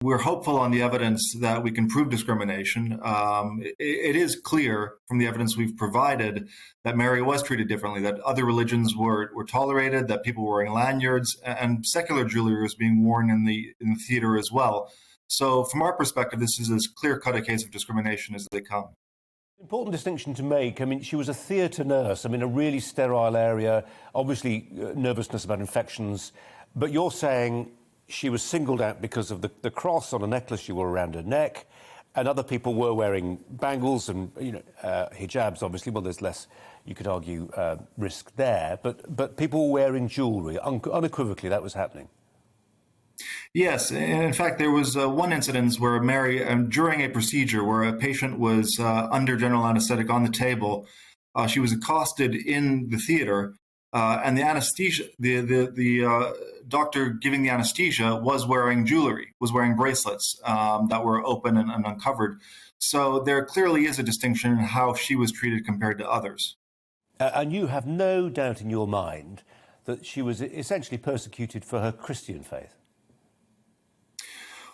we're hopeful on the evidence that we can prove discrimination. It is clear from the evidence we've provided that Mary was treated differently, that other religions were tolerated, that people were wearing lanyards, and secular jewelry was being worn in the theater as well. So from our perspective, this is as clear-cut a case of discrimination as they come. Important distinction to make. I mean, she was a theatre nurse. I mean, a really sterile area, obviously nervousness about infections. But you're saying she was singled out because of the cross on a necklace she wore around her neck, and other people were wearing bangles and hijabs, obviously. Well, there's less, you could argue, risk there. But people were wearing jewellery. Unequivocally, that was happening. Yes, and in fact, there was one incident where Mary, during a procedure where a patient was under general anesthetic on the table, she was accosted in the theater, and the anesthesia, the doctor giving the anesthesia was wearing jewelry, was wearing bracelets that were open and uncovered. So there clearly is a distinction in how she was treated compared to others. And you have no doubt in your mind that she was essentially persecuted for her Christian faith.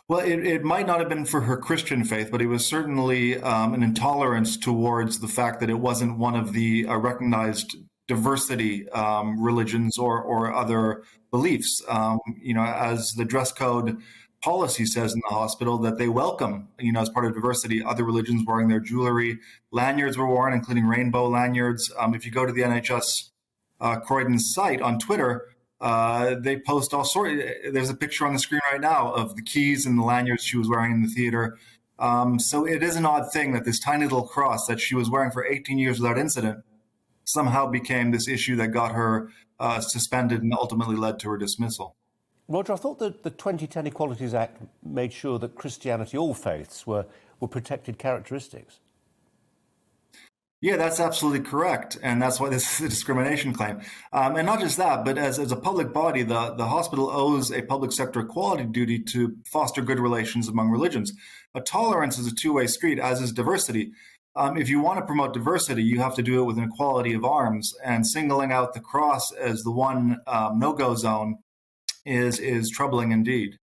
Well, it might not have been for her Christian faith, but it was certainly an intolerance towards the fact that it wasn't one of the recognized diversity religions or other beliefs. As the dress code policy says in the hospital, that they welcome, as part of diversity, other religions wearing their jewelry. Lanyards were worn, including rainbow lanyards. If you go to the NHS Croydon site on Twitter, they post all sorts. There's a picture on the screen right now of the keys and the lanyards she was wearing in the theater. So it is an odd thing that this tiny little cross that she was wearing for 18 years without incident somehow became this issue that got her suspended and ultimately led to her dismissal. Roger, I thought that the 2010 Equalities Act made sure that Christianity, all faiths, were protected characteristics. Yeah, that's absolutely correct. And that's why this is a discrimination claim. And not just that, but as a public body, the hospital owes a public sector equality duty to foster good relations among religions. Tolerance is a two-way street, as is diversity. If you want to promote diversity, you have to do it with an equality of arms. And singling out the cross as the one no-go zone is troubling indeed.